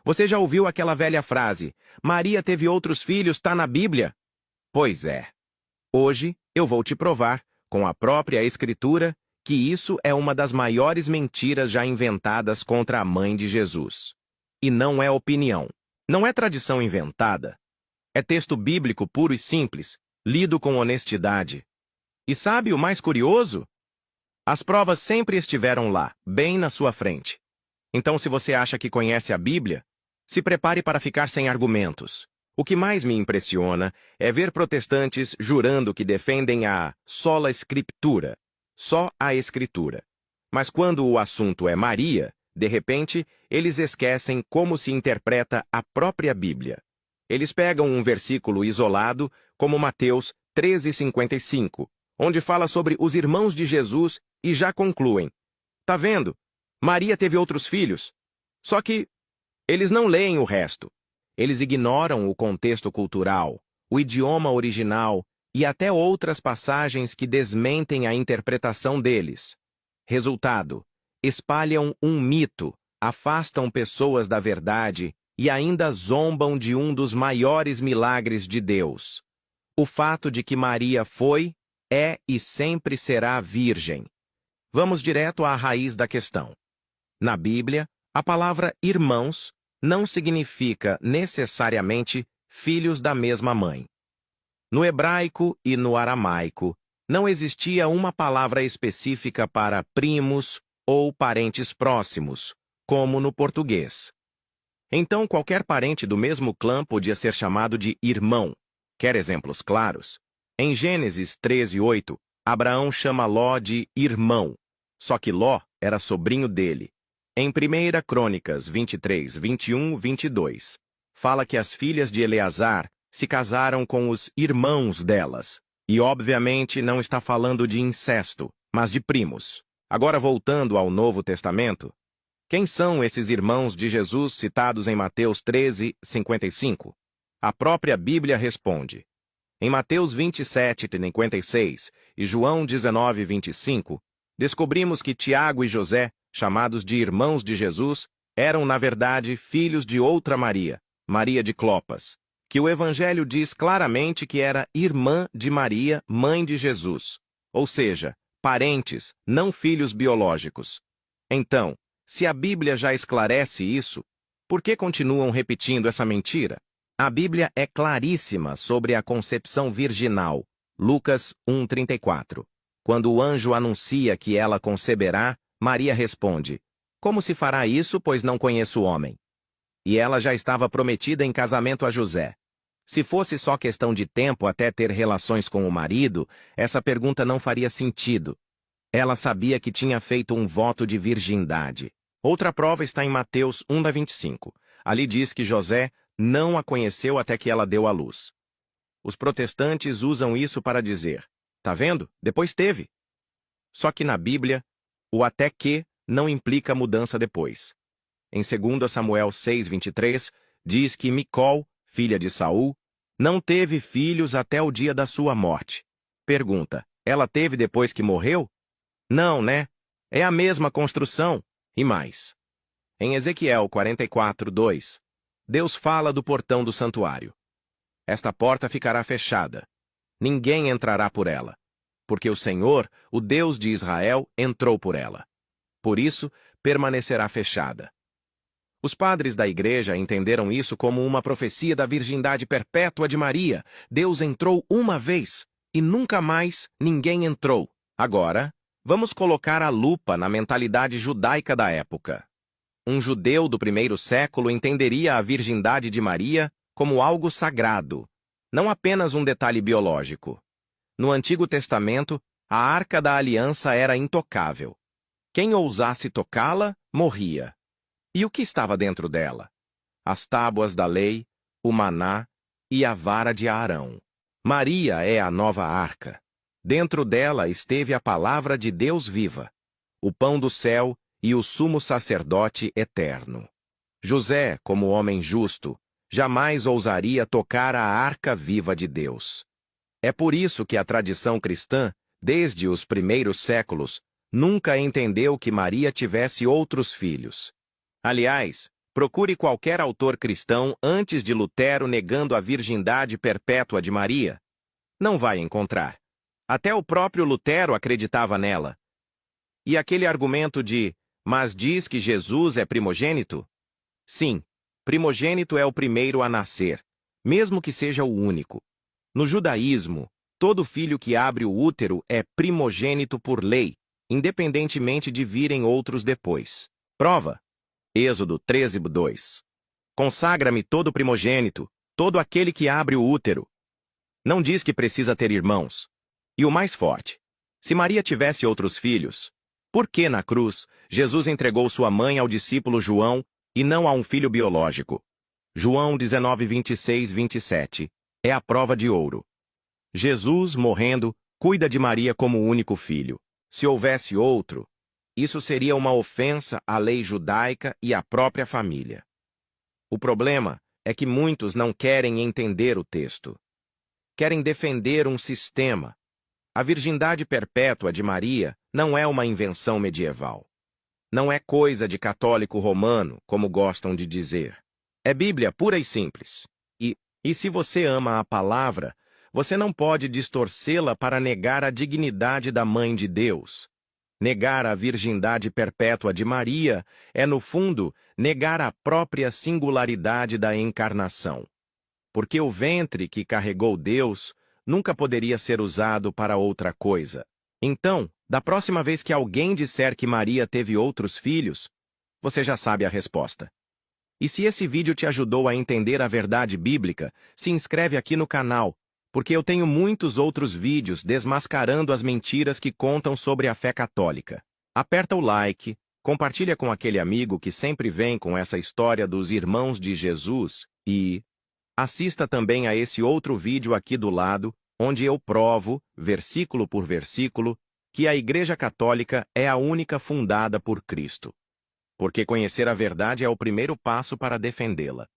Você já ouviu aquela velha frase, Maria teve outros filhos, tá na Bíblia? Pois é. Hoje eu vou te provar, com a própria Escritura, que isso é uma das maiores mentiras já inventadas contra a mãe de Jesus. E não é opinião. Não é tradição inventada. É texto bíblico puro e simples, lido com honestidade. E sabe o mais curioso? As provas sempre estiveram lá, bem na sua frente. Então, se você acha que conhece a Bíblia, se prepare para ficar sem argumentos. O que mais me impressiona é ver protestantes jurando que defendem a sola Scriptura, só a Escritura. Mas quando o assunto é Maria, de repente, eles esquecem como se interpreta a própria Bíblia. Eles pegam um versículo isolado, como Mateus 13:55, onde fala sobre os irmãos de Jesus e já concluem. Tá vendo? Maria teve outros filhos. Só que eles não leem o resto. Eles ignoram o contexto cultural, o idioma original e até outras passagens que desmentem a interpretação deles. Resultado: espalham um mito, afastam pessoas da verdade e ainda zombam de um dos maiores milagres de Deus. O fato de que Maria foi, é e sempre será virgem. Vamos direto à raiz da questão. Na Bíblia, a palavra irmãos não significa necessariamente filhos da mesma mãe. No hebraico e no aramaico, não existia uma palavra específica para primos ou parentes próximos, como no português. Então, qualquer parente do mesmo clã podia ser chamado de irmão. Quer exemplos claros? Em Gênesis 13:8, Abraão chama Ló de irmão, só que Ló era sobrinho dele. Em 1 Crônicas 23, 21, 22, fala que as filhas de Eleazar se casaram com os irmãos delas. E, obviamente, não está falando de incesto, mas de primos. Agora, voltando ao Novo Testamento, quem são esses irmãos de Jesus citados em Mateus 13:55? A própria Bíblia responde. Em Mateus 27:56 e João 19:25, descobrimos que Tiago e José, chamados de irmãos de Jesus, eram, na verdade, filhos de outra Maria, Maria de Clopas, que o Evangelho diz claramente que era irmã de Maria, mãe de Jesus, ou seja, parentes, não filhos biológicos. Então, se a Bíblia já esclarece isso, por que continuam repetindo essa mentira? A Bíblia é claríssima sobre a concepção virginal, Lucas 1:34. Quando o anjo anuncia que ela conceberá, Maria responde, como se fará isso, pois não conheço o homem? E ela já estava prometida em casamento a José. Se fosse só questão de tempo até ter relações com o marido, essa pergunta não faria sentido. Ela sabia que tinha feito um voto de virgindade. Outra prova está em Mateus 1:25. Ali diz que José não a conheceu até que ela deu à luz. Os protestantes usam isso para dizer, tá vendo? Depois teve. Só que na Bíblia, o até que não implica mudança depois. Em 2 Samuel 6:23, diz que Micol, filha de Saul, não teve filhos até o dia da sua morte. Pergunta, ela teve depois que morreu? Não, né? É a mesma construção. E mais. Em Ezequiel 44:2, Deus fala do portão do santuário. Esta porta ficará fechada. Ninguém entrará por ela, porque o Senhor, o Deus de Israel, entrou por ela. Por isso, permanecerá fechada. Os padres da igreja entenderam isso como uma profecia da virgindade perpétua de Maria. Deus entrou uma vez e nunca mais ninguém entrou. Agora, vamos colocar a lupa na mentalidade judaica da época. Um judeu do primeiro século entenderia a virgindade de Maria como algo sagrado, não apenas um detalhe biológico. No Antigo Testamento, a Arca da Aliança era intocável. Quem ousasse tocá-la, morria. E o que estava dentro dela? As tábuas da lei, o maná e a vara de Arão. Maria é a nova arca. Dentro dela esteve a palavra de Deus viva, o pão do céu e o sumo sacerdote eterno. José, como homem justo, jamais ousaria tocar a arca viva de Deus. É por isso que a tradição cristã, desde os primeiros séculos, nunca entendeu que Maria tivesse outros filhos. Aliás, Procure qualquer autor cristão antes de Lutero negando a virgindade perpétua de Maria. Não vai encontrar. Até o próprio Lutero acreditava nela. E aquele argumento de, mas diz que Jesus é primogênito? Sim, primogênito é o primeiro a nascer, mesmo que seja o único. No judaísmo, todo filho que abre o útero é primogênito por lei, independentemente de virem outros depois. Prova. Êxodo 13:2. Consagra-me todo primogênito, todo aquele que abre o útero. Não diz que precisa ter irmãos. E o mais forte, se Maria tivesse outros filhos, por que na cruz Jesus entregou sua mãe ao discípulo João e não a um filho biológico? João 19:26-27 é a prova de ouro. Jesus, morrendo, cuida de Maria como único filho. Se houvesse outro, isso seria uma ofensa à lei judaica e à própria família. O problema é que muitos não querem entender o texto. Querem defender um sistema. A virgindade perpétua de Maria não é uma invenção medieval. Não é coisa de católico romano, como gostam de dizer. É Bíblia pura e simples. E se você ama a palavra, você não pode distorcê-la para negar a dignidade da Mãe de Deus. Negar a virgindade perpétua de Maria é, no fundo, negar a própria singularidade da encarnação. Porque o ventre que carregou Deus nunca poderia ser usado para outra coisa. Então, da próxima vez que alguém disser que Maria teve outros filhos, você já sabe a resposta. E se esse vídeo te ajudou a entender a verdade bíblica, se inscreve aqui no canal, porque eu tenho muitos outros vídeos desmascarando as mentiras que contam sobre a fé católica. Aperta o like, compartilha com aquele amigo que sempre vem com essa história dos irmãos de Jesus e assista também a esse outro vídeo aqui do lado, onde eu provo, versículo por versículo, que a Igreja Católica é a única fundada por Cristo. Porque conhecer a verdade é o primeiro passo para defendê-la.